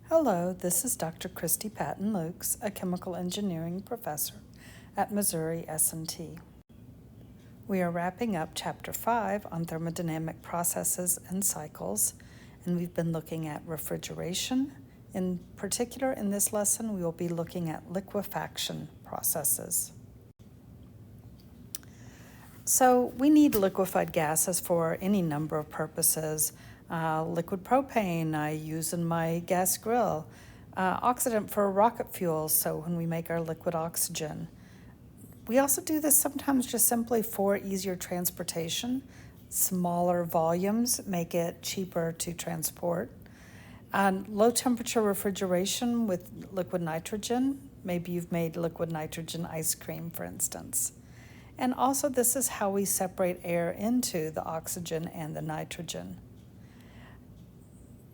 Hello, this is Dr. Christy Patton-Lukes, a chemical engineering professor at Missouri S&T. We are wrapping up Chapter 5 on thermodynamic processes and cycles, and we've been looking at refrigeration. In particular, in this lesson, we will be looking at liquefaction processes. So we need liquefied gases for any number of purposes. Liquid propane I use in my gas grill. Oxidant for rocket fuel, so when we make our liquid oxygen. We also do this sometimes just simply for easier transportation. Smaller volumes make it cheaper to transport. Low temperature refrigeration with liquid nitrogen. Maybe you've made liquid nitrogen ice cream, for instance. And also this is how we separate air into the oxygen and the nitrogen.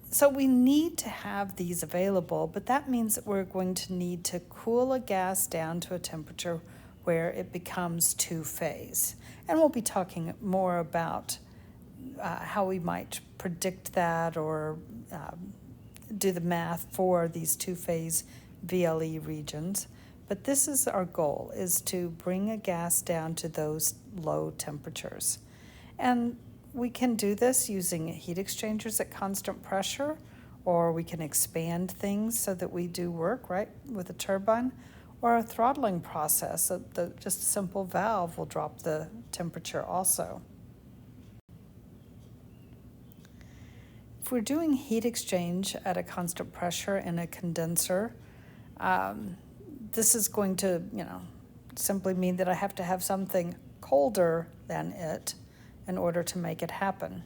So we need to have these available, but that means that we're going to need to cool a gas down to a temperature where it becomes two-phase. And we'll be talking more about how we might predict that or do the math for these two-phase VLE regions. But this is our goal, is to bring a gas down to those low temperatures. And we can do this using heat exchangers at constant pressure, or we can expand things so that we do work, right, with a turbine, or a throttling process. Just a simple valve will drop the temperature also. If we're doing heat exchange at a constant pressure in a condenser, this is going to, simply mean that I have to have something colder than it in order to make it happen.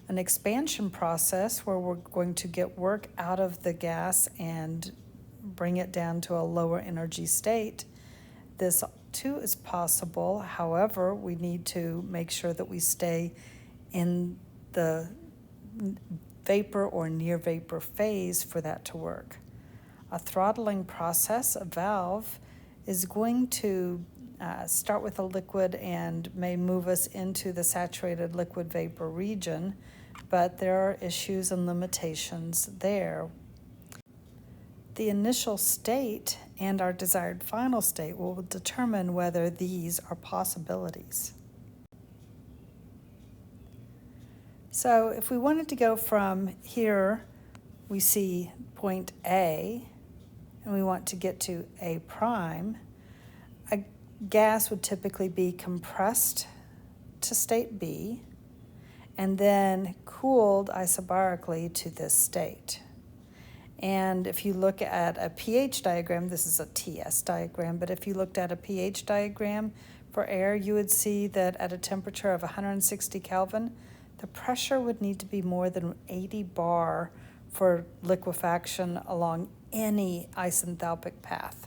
An expansion process where we're going to get work out of the gas and bring it down to a lower energy state. This too is possible. However, we need to make sure that we stay in the vapor or near vapor phase for that to work. A throttling process, a valve, is going to start with a liquid and may move us into the saturated liquid vapor region, but there are issues and limitations there. The initial state and our desired final state will determine whether these are possibilities. So if we wanted to go from here, we see point A, and we want to get to A prime, a gas would typically be compressed to state B and then cooled isobarically to this state. And if you look at a pH diagram, this is a TS diagram, but if you looked at a pH diagram for air, you would see that at a temperature of 160 Kelvin, the pressure would need to be more than 80 bar for liquefaction along any isenthalpic path.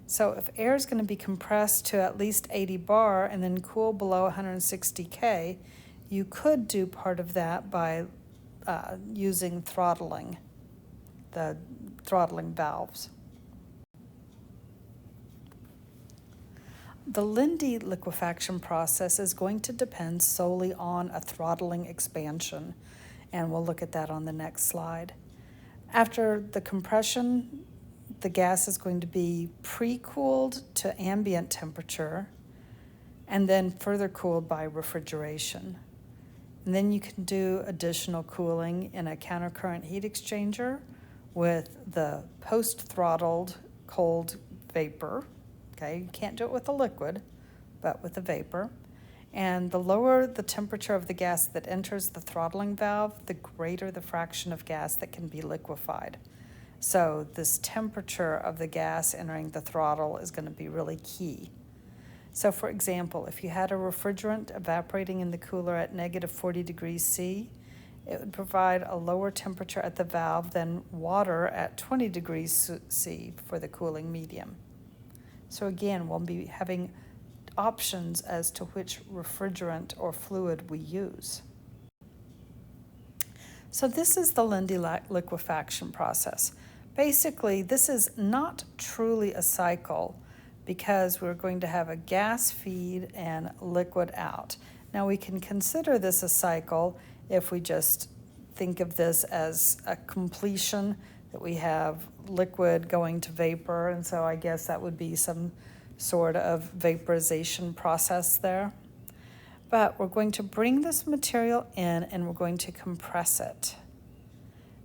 So if air is going to be compressed to at least 80 bar and then cool below 160 K, you could do part of that by using throttling, the throttling valves. The Lindy liquefaction process is going to depend solely on a throttling expansion, and we'll look at that on the next slide. After the compression, the gas is going to be pre-cooled to ambient temperature and then further cooled by refrigeration. And then you can do additional cooling in a countercurrent heat exchanger with the post-throttled cold vapor. Okay, you can't do it with a liquid, but with a vapor. And the lower the temperature of the gas that enters the throttling valve, the greater the fraction of gas that can be liquefied. So this temperature of the gas entering the throttle is going to be really key. So for example, if you had a refrigerant evaporating in the cooler at negative 40 degrees C, it would provide a lower temperature at the valve than water at 20 degrees C for the cooling medium. So again, we'll be having options as to which refrigerant or fluid we use. So this is the Lindy liquefaction process. Basically, this is not truly a cycle because we're going to have a gas feed and liquid out. Now we can consider this a cycle if we just think of this as a completion, that we have liquid going to vapor, and so I guess that would be some sort of vaporization process there. But we're going to bring this material in and we're going to compress it.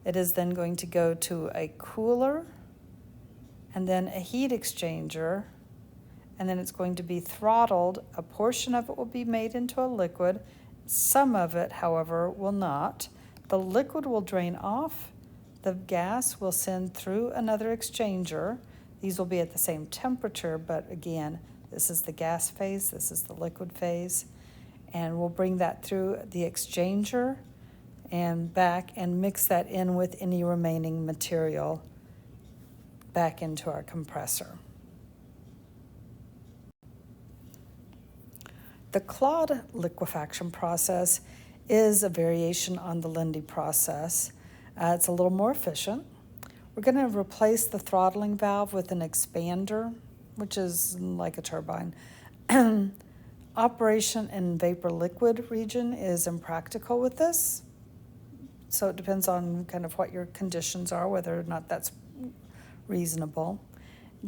It is then going to go to a cooler and then a heat exchanger, and then it's going to be throttled. A portion of it will be made into a liquid. Some of it, however, will not. The liquid will drain off. The gas will send through another exchanger. These will be at the same temperature, but again, this is the gas phase, this is the liquid phase. And we'll bring that through the exchanger and back and mix that in with any remaining material back into our compressor. The CLAUDE liquefaction process is a variation on the Lindy process. It's a little more efficient. We're going to replace the throttling valve with an expander, which is like a turbine. Operation in vapor-liquid region is impractical with this, so it depends on kind of what your conditions are, whether or not that's reasonable.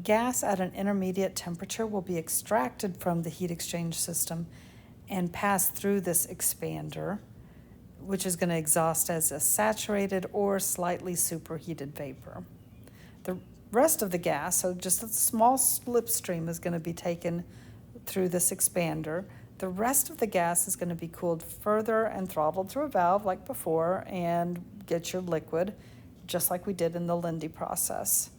Gas at an intermediate temperature will be extracted from the heat exchange system and pass through this expander, which is going to exhaust as a saturated or slightly superheated vapor. The rest of the gas, so just a small slipstream, is going to be taken through this expander. The rest of the gas is going to be cooled further and throttled through a valve like before and get your liquid, just like we did in the Lindy process.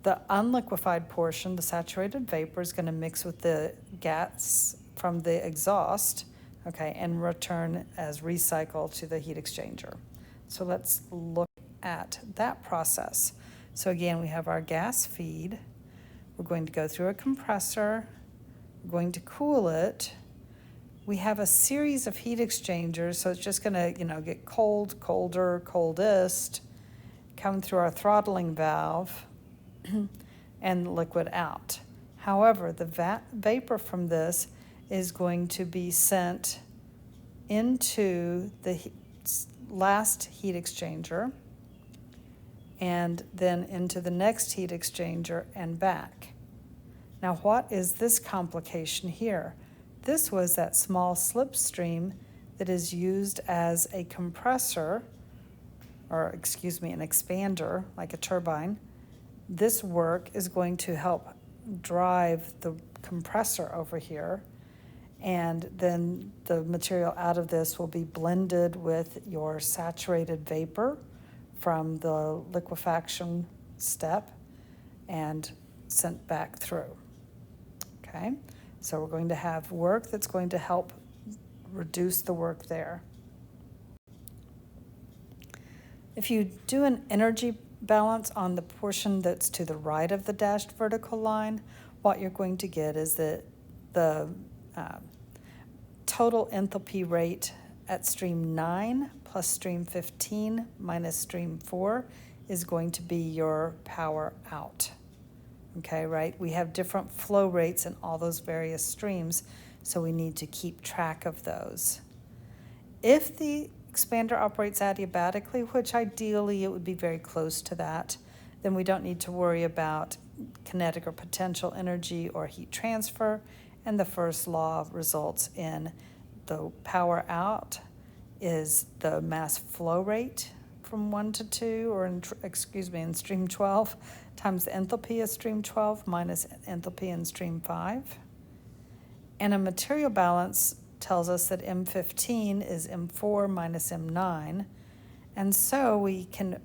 The unliquefied portion, the saturated vapor, is going to mix with the gas from the exhaust, okay, and return as recycle to the heat exchanger. So let's look at that process. So again, we have our gas feed. We're going to go through a compressor. We're going to cool it. We have a series of heat exchangers, so it's just going to, get cold, colder, coldest, come through our throttling valve and liquid out. However, the vapor from this is going to be sent into the last heat exchanger and then into the next heat exchanger and back. Now, what is this complication here? This was that small slipstream that is used as a compressor, or an expander, like a turbine. This work is going to help drive the compressor over here, and then the material out of this will be blended with your saturated vapor from the liquefaction step and sent back through. Okay, so we're going to have work that's going to help reduce the work there. If you do an energy balance on the portion that's to the right of the dashed vertical line, what you're going to get is that the total enthalpy rate at stream 9 plus stream 15 minus stream 4 is going to be your power out. Okay, right? We have different flow rates in all those various streams, so we need to keep track of those. If the expander operates adiabatically, which ideally it would be very close to that, then we don't need to worry about kinetic or potential energy or heat transfer, and the first law results in the power out is the mass flow rate from 1 to 2, or in stream 12, times the enthalpy of stream 12 minus enthalpy in stream 5. And a material balance tells us that M15 is M4 minus M9. And so we can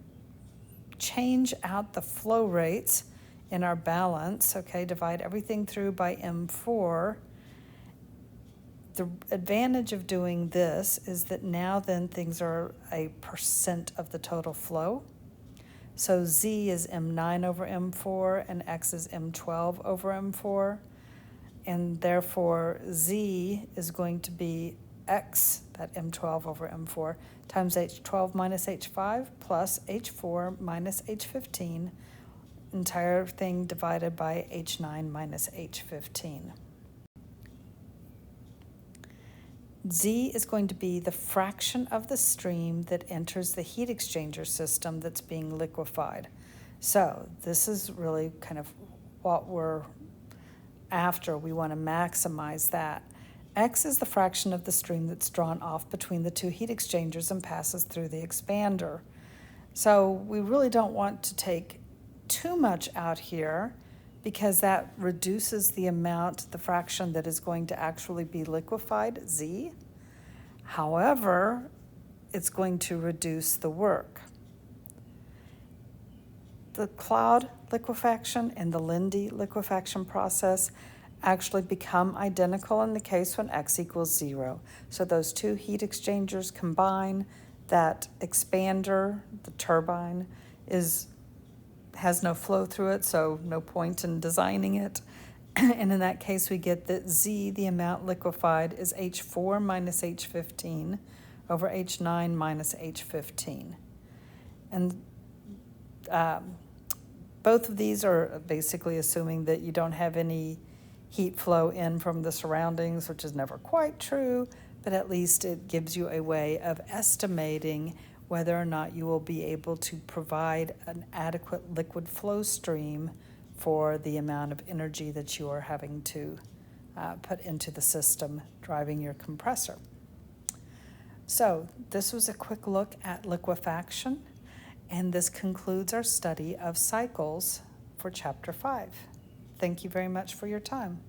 change out the flow rates in our balance, okay, divide everything through by M4. The advantage of doing this is that now then things are a percent of the total flow. So Z is M9 over M4 and X is M12 over M4. And therefore Z is going to be X, that M12 over M4, times H12 minus H5 plus H4 minus H15, entire thing divided by H9 minus H15. Z is going to be the fraction of the stream that enters the heat exchanger system that's being liquefied. So this is really kind of what we're after. We want to maximize that. X is the fraction of the stream that's drawn off between the two heat exchangers and passes through the expander. So we really don't want to take too much out here because that reduces the amount, the fraction that is going to actually be liquefied, Z. However, it's going to reduce the work. The CLAUDE liquefaction and the Linde liquefaction process actually become identical in the case when X equals 0. So those two heat exchangers combine, that expander, the turbine, has no flow through it, so no point in designing it. And in that case, we get that Z, the amount liquefied, is H4 minus H15 over H9 minus H15. And both of these are basically assuming that you don't have any heat flow in from the surroundings, which is never quite true, but at least it gives you a way of estimating whether or not you will be able to provide an adequate liquid flow stream for the amount of energy that you are having to put into the system driving your compressor. So this was a quick look at liquefaction, and this concludes our study of cycles for Chapter 5. Thank you very much for your time.